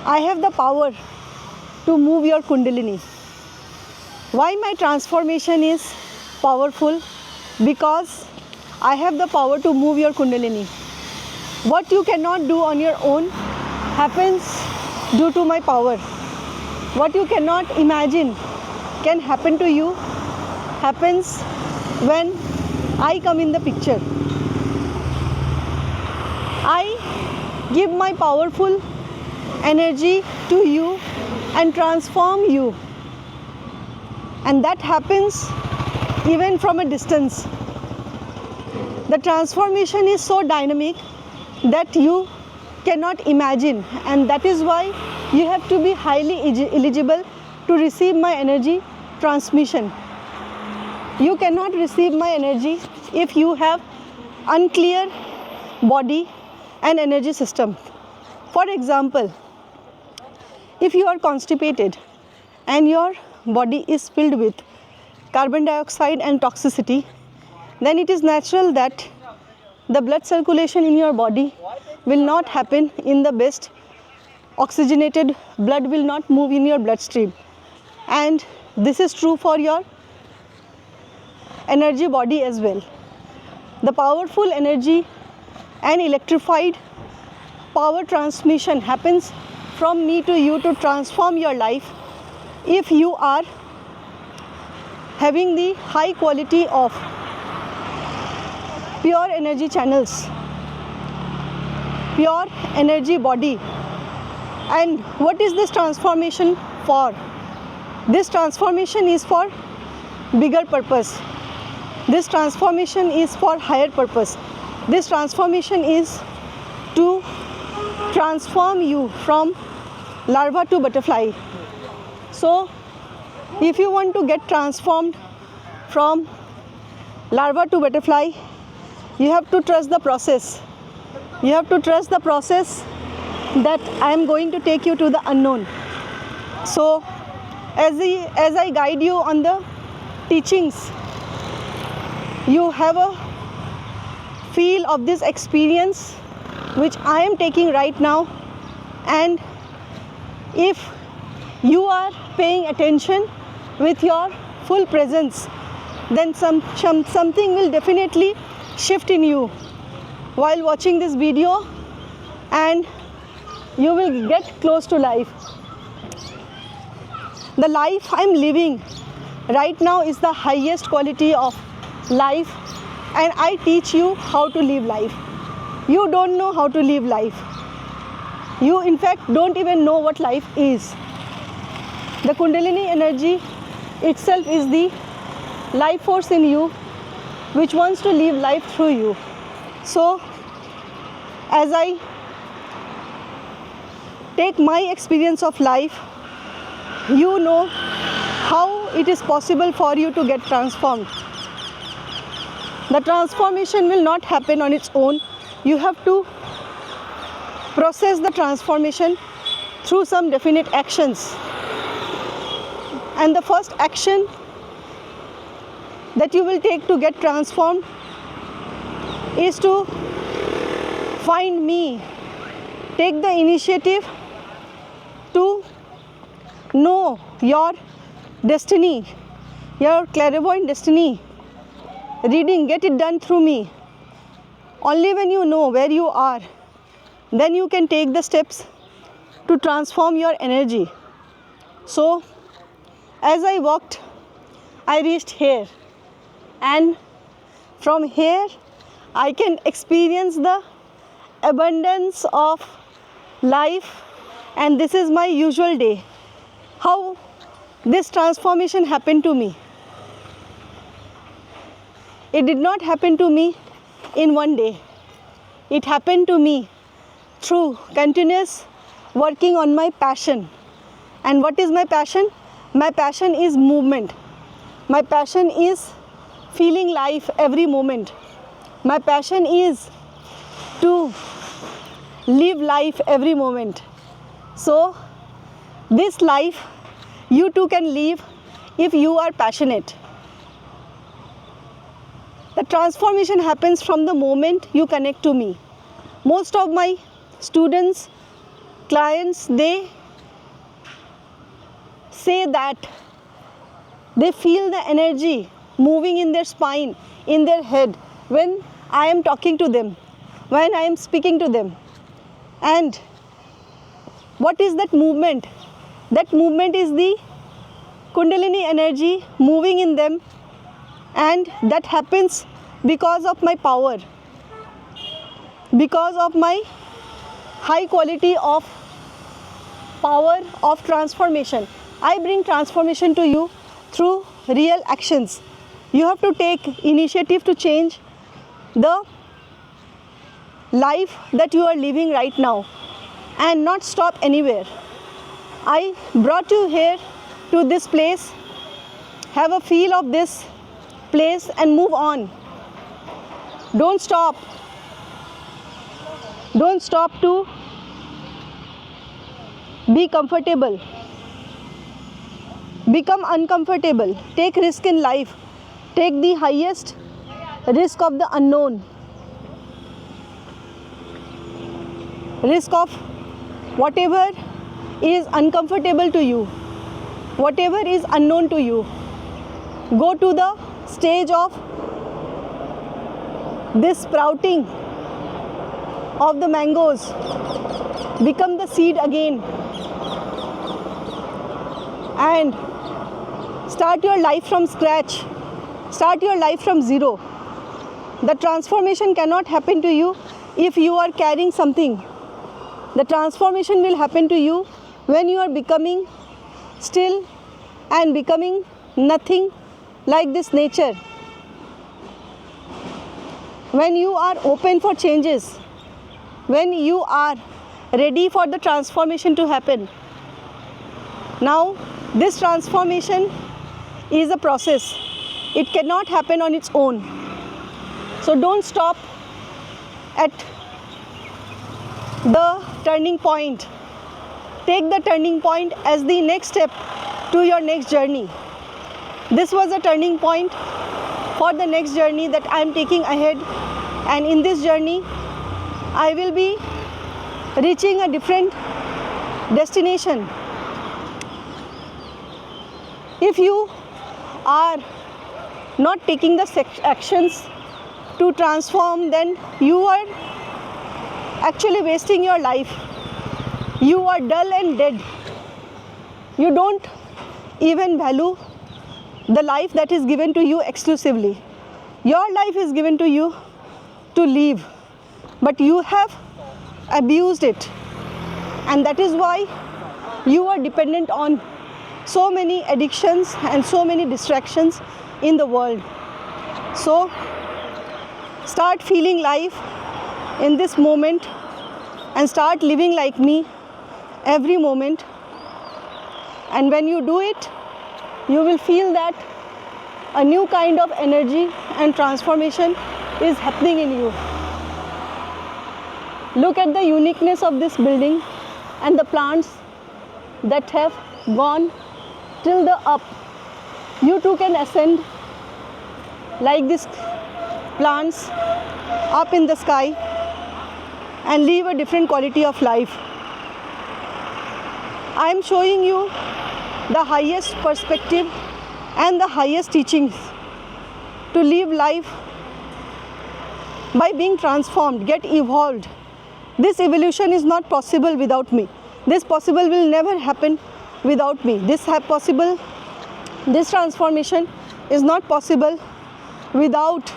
I have the power to move your Kundalini. Why my transformation is powerful? Because I have the power to move your Kundalini. What you cannot do on your own happens due to my power. What you cannot imagine can happen to you happens when I come in the picture. I give my powerful energy to you and transform you. And that happens even from a distance. The transformation is so dynamic that you cannot imagine, and that is why you have to be highly eligible to receive my energy transmission. You cannot receive my energy if you have unclear body and energy system. For example, if you are constipated and your body is filled with carbon dioxide and toxicity, then it is natural that the blood circulation in your body will not happen in the best. Oxygenated blood will not move in your bloodstream. And this is true for your energy body as well. The powerful energy and electrified power transmission happens from me to you to transform your life if you are having the high quality of pure energy channels, pure energy body. And what is this transformation for? This transformation is for bigger purpose. This transformation is for higher purpose. This transformation is to transform you from larva to butterfly. So, if you want to get transformed from larva to butterfly, you have to trust the process. You have to trust the process that I am going to take you to the unknown. So, as I guide you on the teachings, you have a feel of this experience which I am taking right now, and if you are paying attention with your full presence, then something will definitely shift in you while watching this video, and you will get close to life. The life I am living right now is the highest quality of life, and I teach you how to live life. You don't know how to live life. You in fact don't even know what life is. The Kundalini energy itself is the life force in you which wants to live life through you. So, as I take my experience of life, you know how it is possible for you to get transformed. The transformation will not happen on its own. You have to process the transformation through some definite actions. And the first action that you will take to get transformed is to find me. Take the initiative to know your destiny, your clairvoyant destiny. Reading, get it done through me. Only when you know where you are, then you can take the steps to transform your energy. So, as I walked, I reached here, and from here I can experience the abundance of life, and this is my usual day. How this transformation happened to me? It did not happen to me in one day. It happened to me through continuous working on my passion. And what is my passion? My passion is movement. My passion is feeling life every moment. My passion is to live life every moment. So, this life you too can live if you are passionate. The transformation happens from the moment you connect to me. Most of my students clients, they say that they feel the energy moving in their spine, in their head, when I am talking to them, when I am speaking to them. And what is that movement? That movement is the Kundalini energy moving in them, and that happens because of my power, because of my high quality of power of transformation. I bring transformation to you through real actions. You have to take initiative to change the life that you are living right now and not stop anywhere. I brought you here to this place. Have a feel of this place and move on. Don't stop. Don't stop to be comfortable. Become uncomfortable. Take risk in life. Take the highest risk of the unknown. Risk of whatever is uncomfortable to you, whatever is unknown to you. Go to the stage of this sprouting of the mangoes. Become the seed again and start your life from scratch. Start your life from zero. The transformation cannot happen to you if you are carrying something. The transformation will happen to you when you are becoming still and becoming nothing like this nature. When you are open for changes, when you are ready for the transformation to happen. Now, this transformation is a process. It cannot happen on its own. So don't stop at the turning point. Take the turning point as the next step to your next journey. This was a turning point for the next journey that I am taking ahead, and in this journey I will be reaching a different destination. If you are not taking the actions to transform, then you are actually wasting your life. You are dull and dead. You don't even value the life that is given to you exclusively. Your life is given to you to live, but you have abused it, and that is why you are dependent on so many addictions and so many distractions in the world. So start feeling life in this moment and start living like me every moment. And when you do it, you will feel that a new kind of energy and transformation is happening in you. Look at the uniqueness of this building and the plants that have gone till the up. You too can ascend like these plants up in the sky and live a different quality of life. I am showing you the highest perspective and the highest teachings to live life by being transformed, get evolved. This evolution is not possible without me. This possible will never happen without me. This transformation is not possible without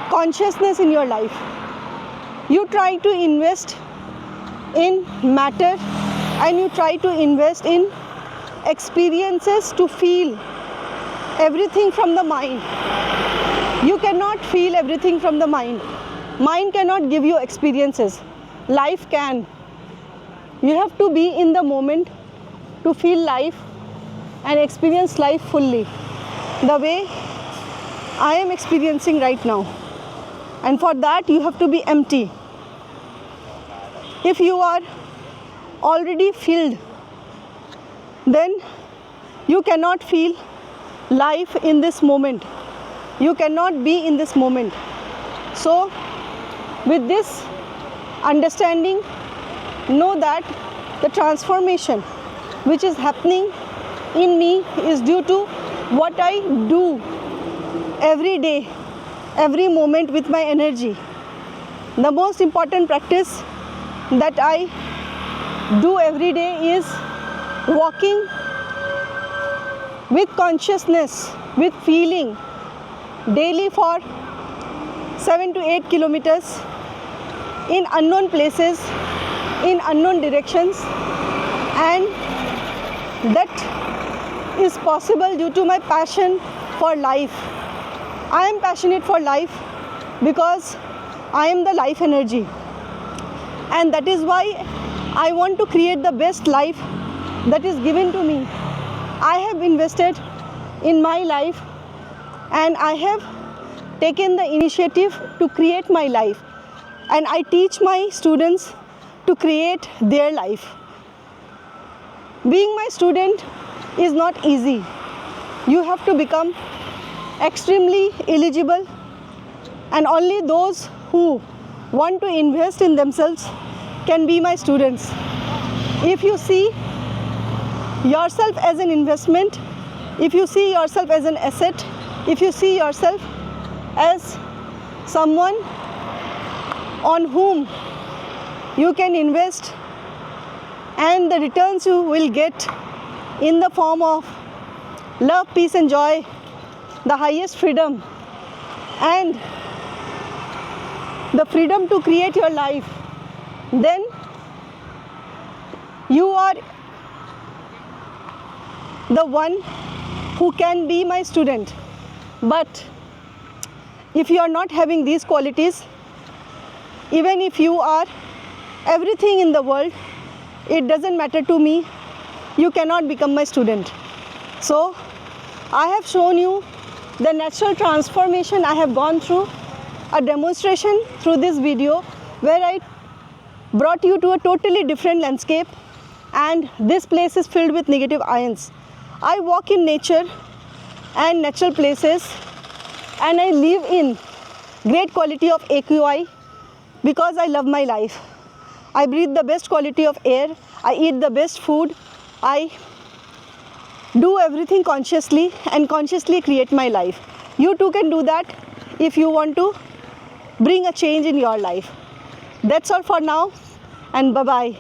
consciousness in your life. You try to invest in matter and you try to invest in experiences to feel everything from the mind. You cannot feel everything from the mind. Mind cannot give you experiences. Life can. You have to be in the moment to feel life and experience life fully, the way I am experiencing right now. And for that you have to be empty. If you are already filled, then you cannot feel life in this moment. You cannot be in this moment. So with this understanding, know that The transformation which is happening in me is due to what I do every day, every moment with my energy. The most important practice that I do every day is walking with consciousness, with feeling, daily for 7 to 8 kilometers in unknown places, in unknown directions, and that is possible due to my passion for life. I am passionate for life because I am the life energy, and that is why I want to create the best life that is given to me. I have invested in my life and I have taken the initiative to create my life, and I teach my students to create their life. Being my student is not easy. You have to become extremely eligible, and only those who want to invest in themselves can be my students. If you see yourself as an investment, if you see yourself as an asset, if you see yourself as someone on whom you can invest, and the returns you will get in the form of love, peace and joy, the highest freedom, and the freedom to create your life, then you are the one who can be my student. But if you are not having these qualities, even if you are everything in the world, it doesn't matter to me. You cannot become my student. So I have shown you the natural transformation I have gone through, a demonstration through this video where I brought you to a totally different landscape, and this place is filled with negative ions. I walk in nature and natural places, and I live in great quality of AQI because I love my life. I breathe the best quality of air, I eat the best food, I do everything consciously and consciously create my life. You too can do that if you want to bring a change in your life. That's all for now, and bye-bye.